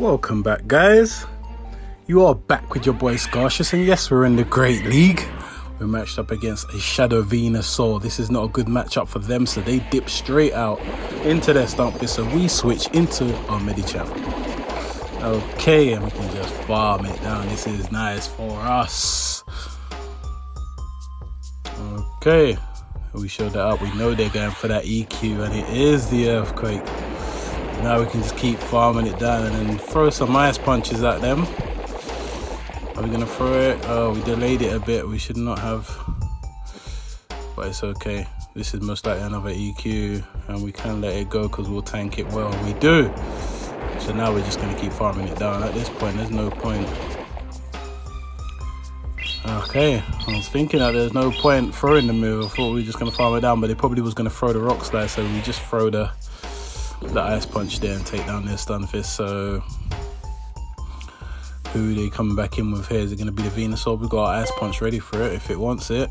Welcome back, guys. You are back with your boy Scarcious, and yes, we're in the Great League. We're matched up against a Shadow Venusaur. This is not a good matchup for them, so they dip straight out into their Stumpy, so we switch into our Medicham. Okay, and we can just farm it down. This is nice for us. Okay, we showed that up. We know they're going for that EQ, and it is the Earthquake. Now we can just keep farming it down and then throw some ice punches at them. Are we gonna throw it? Oh, we delayed it a bit. We should not have, but it's okay. This is most likely another EQ, and we can let it go because we'll tank it well, and we do. So now we're just gonna keep farming it down. At this point, there's no point. Okay, I was thinking that there's no point throwing the move. I thought we were just gonna farm it down, but they probably was gonna throw the rock slide, so we just throw the ice punch there and take down their Stunfisk. So who they coming back in with here? Is it going to be the Venusaur? We've got our ice punch ready for it if it wants it.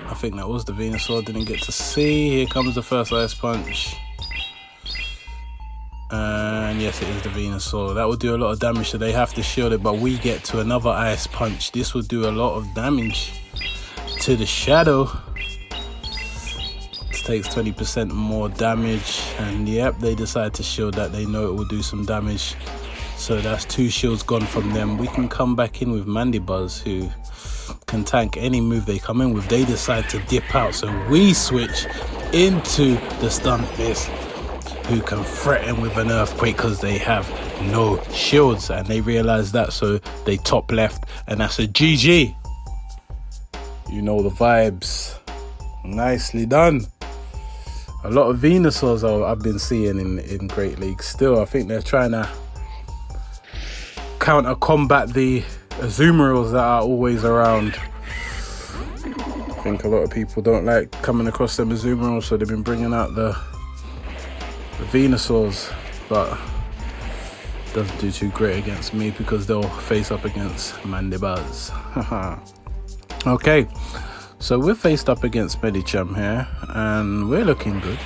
I think that was the Venusaur. Didn't get to see. Here comes the first ice punch, and yes, it is the Venusaur. That will do a lot of damage, so they have to shield it, but we get to another ice punch. This will do a lot of damage to the Shadow. Takes 20% more damage, and yep, they decide to shield that. They know it will do some damage, so that's 2 shields gone from them. We can come back in with Mandibuzz, who can tank any move they come in with. They decide to dip out, so we switch into the Stunfisk, who can threaten with an Earthquake because they have no shields, and they realize that, so they top left, and that's a GG. You know the vibes. Nicely done. A lot of Venusaurs I've been seeing in Great League still. I think they're trying to counter combat the Azumarils that are always around. I think a lot of people don't like coming across them Azumarils, so they've been bringing out the Venusaurs, but it doesn't do too great against me because they'll face up against Mandibuzz. Okay. So we're faced up against Medicham here, and we're looking good.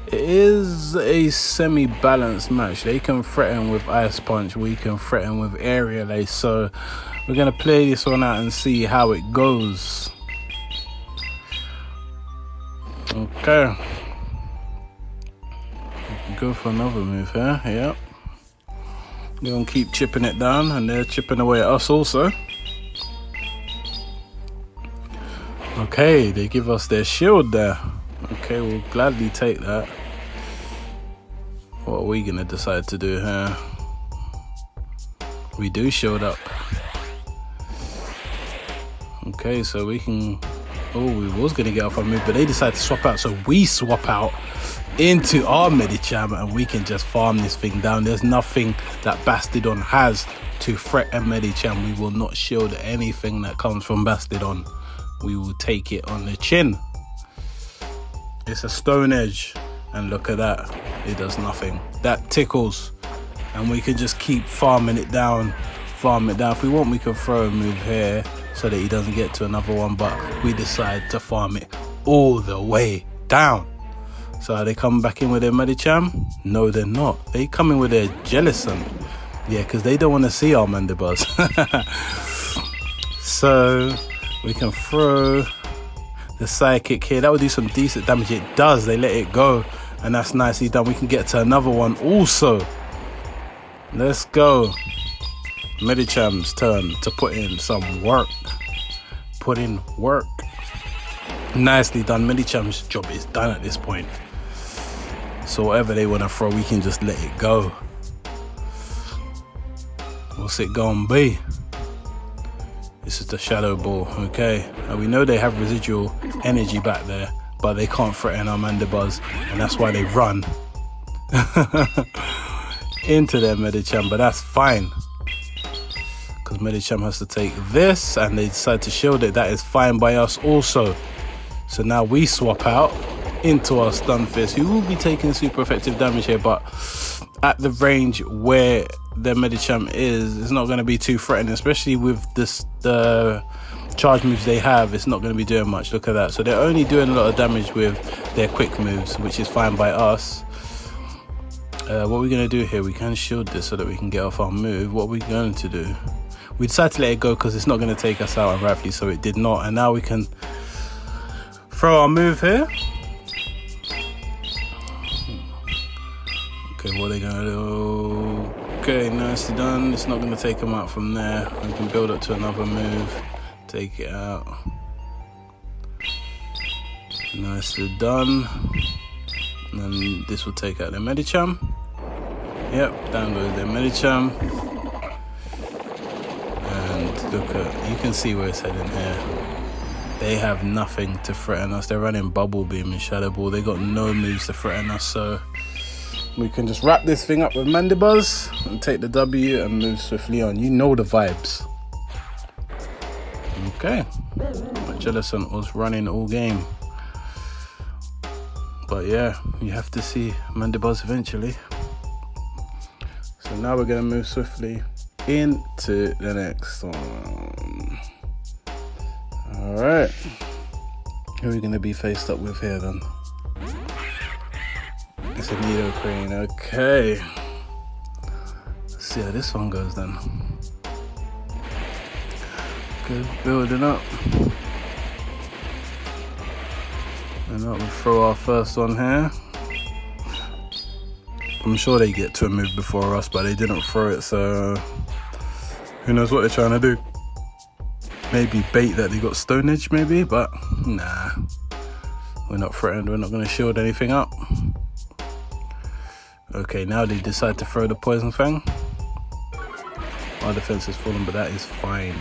It is a semi-balanced match. They can threaten with Ice Punch, we can threaten with Aerial Ace. So we're going to play this one out and see how it goes. Okay. We can go for another move here, yep. We're going to keep chipping it down, and they're chipping away at us also. Okay, they give us their shield there. Okay, we'll gladly take that. What are we gonna decide to do here? We do shield up. Okay, so we can... Oh, we was gonna get off our move, but they decided to swap out, so we swap out into our Medicham, and we can just farm this thing down. There's nothing that Bastidon has to threaten Medicham. We will not shield anything that comes from Bastidon. We will take it on the chin. It's a Stone Edge, and look at that, it does nothing. That tickles, and we can just keep farming it down, If we want, we can throw a move here so that he doesn't get to another one, but we decide to farm it all the way down. So are they coming back in with their Medicham? No, they're not. They come in with their Jellicent. Yeah, because they don't want to see our Mandibuzz. So we can throw the Psychic here. That would do some decent damage. It does. They let it go, and that's nicely done. We can get to another one also. Let's go. Medicham's turn to put in some work. Put in work. Nicely done. Medicham's job is done at this point. So whatever they want to throw, we can just let it go. What's it gonna be? This is the Shadow Ball, okay. And we know they have residual energy back there, but they can't threaten our Mandibuzz, and that's why they run into their Medicham, but that's fine. Because Medicham has to take this, and they decide to shield it. That is fine by us also. So now we swap out into our Stunfisk, who will be taking super effective damage here, but at the range where their Medicham is, it's not going to be too threatening, especially with the charge moves they have. It's not going to be doing much. Look at that. So they're only doing a lot of damage with their quick moves, which is fine by us. What we're going to do here, we can shield this so that we can get off our move. What we're going to do, we decided to let it go because it's not going to take us out, and rightfully so it did not. And now we can throw our move here. Okay, what are they going to do? Okay, nicely done. It's not going to take them out from there. We can build up to another move, take it out. Nicely done. And then this will take out the Medicham. Yep, down goes the Medicham. And look at, you can see where it's heading here. They have nothing to threaten us. They're running Bubble Beam and Shadow Ball. They got no moves to threaten us, so we can just wrap this thing up with Mandibuzz and take the W and move swiftly on. You know the vibes. Okay. Jellicent was running all game. But yeah, you have to see Mandibuzz eventually. So now we're going to move swiftly into the next one. Alright. Who are we going to be faced up with here then? It's a Nidoqueen, okay. Let's see how this one goes then. Okay, building up. And now we'll throw our first one here. I'm sure they get to a move before us, but they didn't throw it, so who knows what they're trying to do. Maybe bait that they got Stone Edge maybe, but nah. We're not threatened, we're not going to shield anything up. Okay, now they decide to throw the Poison Fang. Our defense has fallen, but that is fine.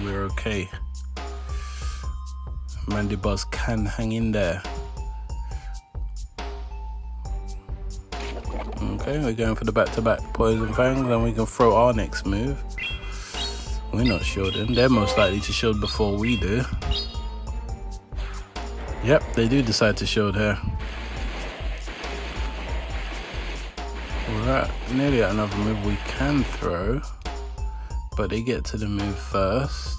We're okay. Mandibuzz can hang in there. Okay, we're going for the back-to-back Poison Fangs, and we can throw our next move. We're not shielding. They're most likely to shield before we do. Yep, they do decide to shield here. We're nearly at another move we can throw, but they get to the move first.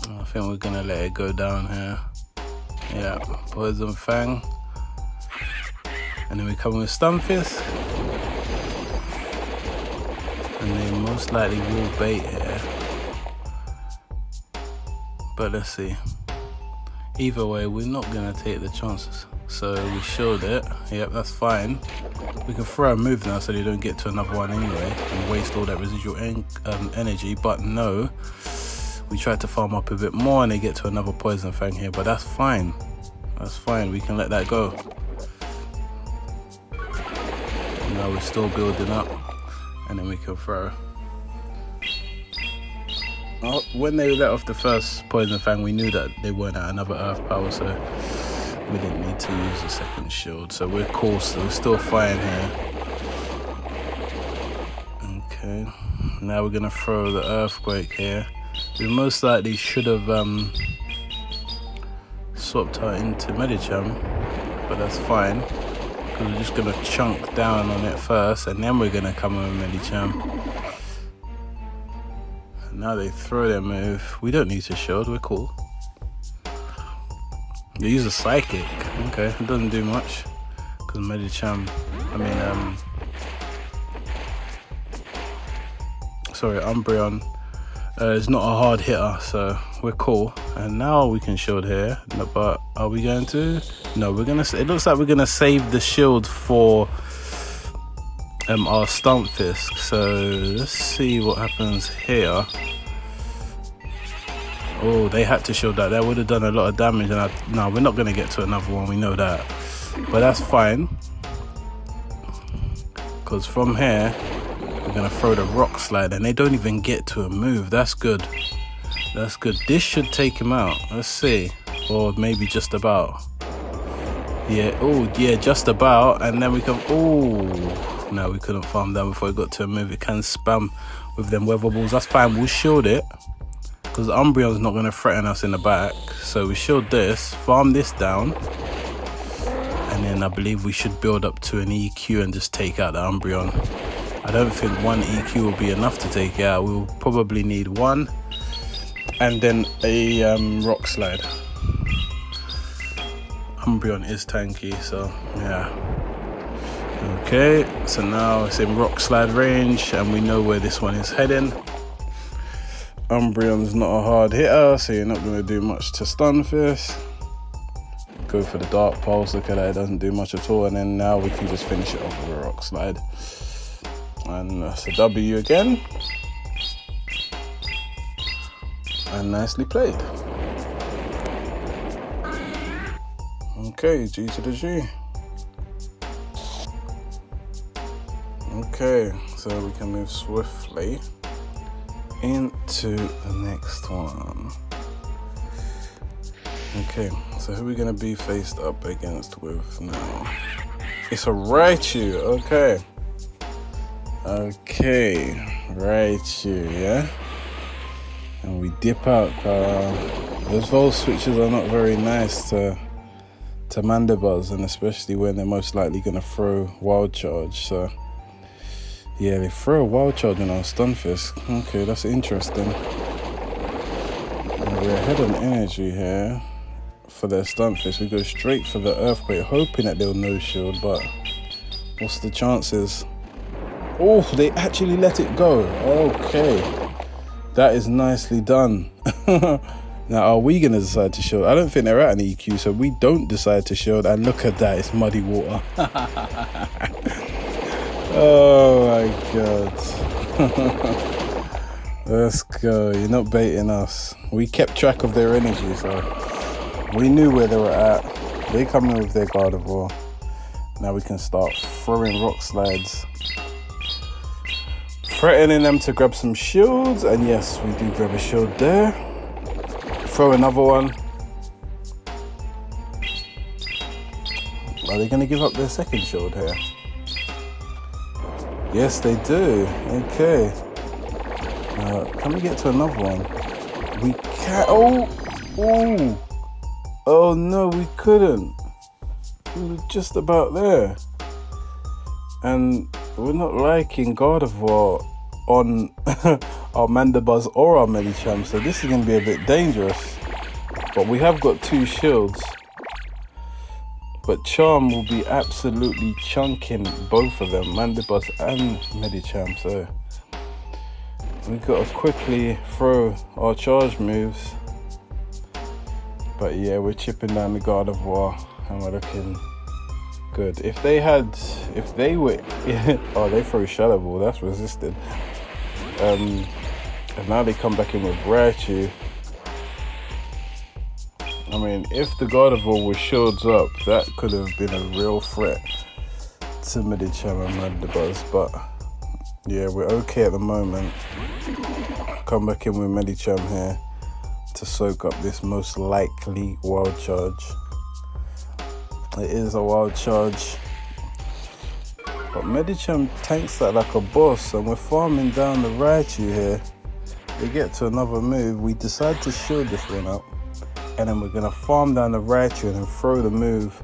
I think we're gonna let it go down here. Yeah, Poison Fang. And then we come with Stunfisk. And they most likely will bait here. But let's see. Either way, we're not gonna take the chances. So we shield it. Yep, that's fine. We can throw a move now so they don't get to another one anyway and waste all that residual energy. But no, we tried to farm up a bit more and they get to another Poison Fang here. But that's fine. That's fine. We can let that go. Now we're still building up, and then we can throw. Oh, when they let off the first Poison Fang, we knew that they weren't at another Earth Power, so we didn't need to use a second shield. So we're cool, so we're still fine here. Okay, now we're gonna throw the Earthquake here. We most likely should have swapped her into Medicham, but that's fine. We're just gonna chunk down on it first, and then we're gonna come in with Medicham. Now they throw their move. We don't need to shield, we're cool. They use a Psychic. Okay, it doesn't do much. Because Medicham, Umbreon is not a hard hitter, so we're cool. And now we can shield here, but are we going to? No, we're gonna. It looks like we're gonna save the shield for our Stunfisk. So let's see what happens here. Oh, they had to shield that. That would have done a lot of damage. And no, we're not gonna get to another one. We know that, but that's fine. Because from here, we're gonna throw the Rock Slide, and they don't even get to a move. That's good. That's good. This should take him out. Let's see. Or maybe just about. Yeah, oh, yeah, just about. And then we can, oh, no, we couldn't farm down before it got to a move. It can spam with them Weather Balls. That's fine. We'll shield it. Because Umbreon's not going to threaten us in the back. So we shield this, farm this down. And then I believe we should build up to an EQ and just take out the Umbreon. I don't think one EQ will be enough to take it out. We'll probably need one. And then a Rock Slide. Umbreon is tanky, so yeah. Okay, so now it's in rock slide range and we know where this one is heading. Umbreon's not a hard hitter, so you're not going to do much to Stunfisk. Go for the Dark Pulse, look at that, it doesn't do much at all, and then now we can just finish it off with a rock slide. And that's a W again. And nicely played. Okay, G to the G. Okay, so we can move swiftly into the next one. Okay, so who are we going to be faced up against with now? It's a Raichu, okay. Okay, Raichu, yeah? And we dip out. Those Volt switches are not very nice to Mandibuzz, and especially when they're most likely going to throw Wild Charge, so... Yeah, they throw a Wild Charge on our Stunfisk. Okay, that's interesting. And we're ahead on energy here for their Stunfisk. We go straight for the Earthquake, hoping that they'll no shield, but what's the chances? Oh, they actually let it go. Okay, that is nicely done. Now, are we going to decide to shield? I don't think they're at an EQ, so we don't decide to shield. And look at that, it's muddy water. Oh my god. Let's go. You're not baiting us. We kept track of their energy, so we knew where they were at. They come in with their Gardevoir. Now we can start throwing rock slides, threatening them to grab some shields. And yes, we do grab a shield there. Throw another one. Are they going to give up their second shield here? Yes, they do. Okay. Can we get to another one? We can. Oh! Oh no, we couldn't. We were just about there. And we're not liking Gardevoir on our Mandibuzz or our Medicham, so this is going to be a bit dangerous. But we have got 2 shields. But Charm will be absolutely chunking both of them, Mandibuzz and Medicham, so we've got to quickly throw our charge moves. But yeah, we're chipping down the Gardevoir and we're looking good. If they were, oh, they throw Shadow Ball, that's resisted. And now they come back in with Raichu. I mean, if the Gardevoir was shields up, that could have been a real threat to Medicham and Mandibuzz, but yeah, we're okay at the moment. Come back in with Medicham here to soak up this most likely Wild Charge. It is a Wild Charge, but Medicham tanks that like a boss, and we're farming down the Raichu here. We get to another move, we decide to shield this one up. And then we're going to farm down the Raichu and then throw the move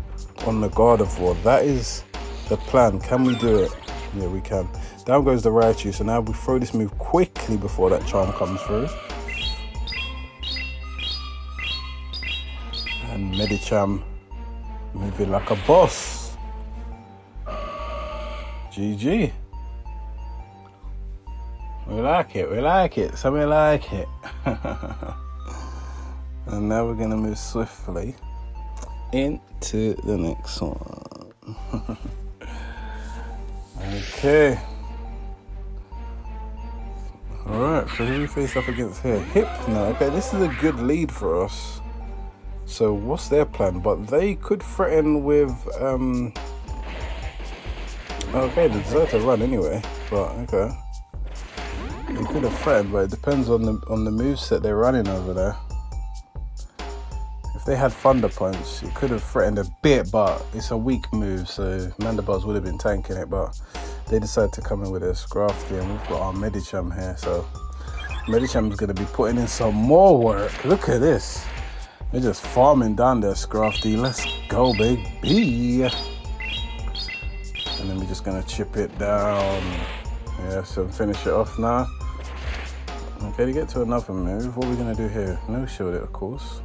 on the Gardevoir. That is the plan. Can we do it? Yeah, we can. Down goes the Raichu. So now we throw this move quickly before that Charm comes through. And Medicham moving like a boss. GG. We like it. We like it. So we like it. And now we're going to move swiftly into the next one. Okay. Alright, so who we face up against here? Hypno. Okay, this is a good lead for us. So what's their plan? But they could threaten with... Okay, they deserve to run anyway. But, okay. They could have threatened, but it depends on the moveset they're running over there. If they had Thunder Punch, it could have threatened a bit, but it's a weak move, so Mandibuzz would have been tanking it, but they decided to come in with a Scarcious, and we've got our Medicham here, so Medicham's going to be putting in some more work. Look at this. They're just farming down their Scarcious. Let's go, baby. And then we're just going to chip it down. Yeah, so finish it off now. Okay, to get to another move, what are we going to do here? No shield it, of course.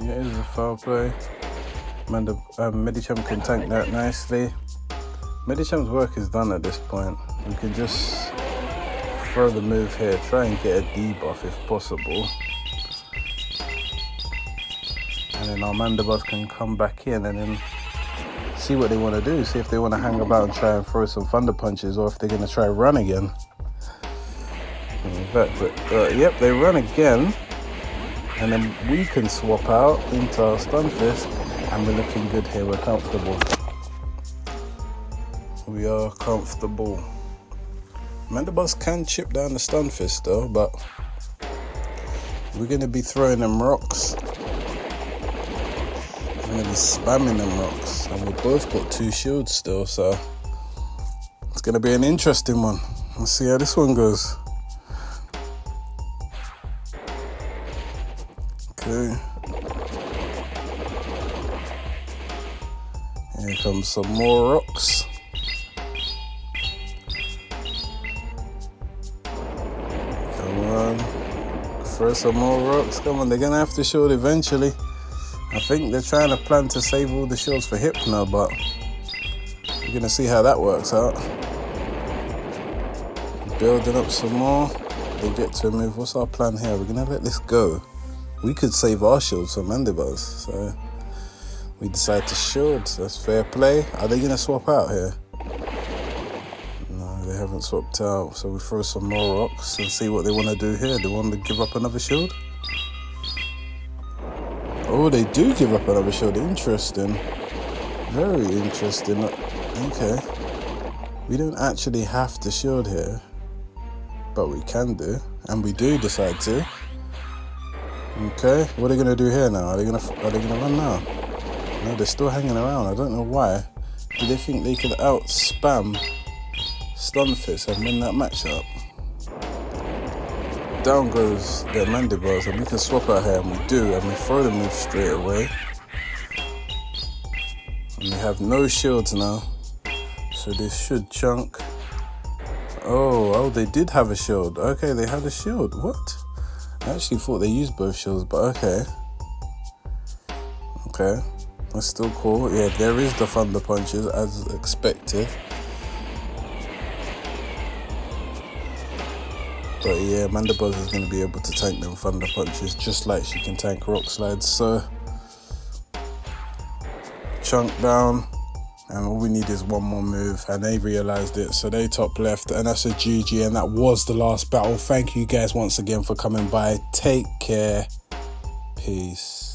Yeah, it is a foul play. Medicham can tank that nicely. Medicham's work is done at this point. We can just throw the move here, try and get a debuff if possible. And then our Mandibuzz can come back in and then see what they want to do. See if they want to hang about and try and throw some Thunder Punches, or if they're going to try run again. Yep, they run again. And then we can swap out into our Stunfisk, and we're looking good here. We're comfortable. We are comfortable. Mandibuzz can chip down the Stunfisk though, but we're going to be throwing them rocks. We're going to be spamming them rocks. And we've both got 2 shields still, so it's going to be an interesting one. Let's see how this one goes. Okay. Here comes some more rocks. Come on. Throw some more rocks. Come on, they're going to have to shield eventually. I think they're trying to plan to save all the shields for Hypno, but we're going to see how that works out. Building up some more. They get to a move. What's our plan here? We're going to let this go. We could save our shields for Mandibuzz, so we decide to shield. That's fair play. Are they going to swap out here? No, they haven't swapped out. So we throw some more rocks and see what they want to do here. They want to give up another shield? Oh, they do give up another shield. Interesting. Very interesting. Okay. We don't actually have to shield here, but we can do, and we do decide to. Okay, what are they gonna do here now? Are they gonna run now? No, they're still hanging around. I don't know why. Do they think they could out spam Stunfisk and win that matchup? Down goes their Mandibuzz, and we can swap out here, and we do, and we throw the move straight away. And we have no shields now, so this should chunk. Oh, they did have a shield. Okay, they had a shield. What? I actually thought they used both shields, but okay. Okay, that's still cool. Yeah, there is the Thunder Punches as expected. But yeah, Mandibuzz is going to be able to tank them Thunder Punches just like she can tank Rock Slides. So, chunk down, and all we need is one more move, and they realised it, so they top left, and that's a GG, and that was the last battle. Thank you guys once again for coming by. Take care. Peace.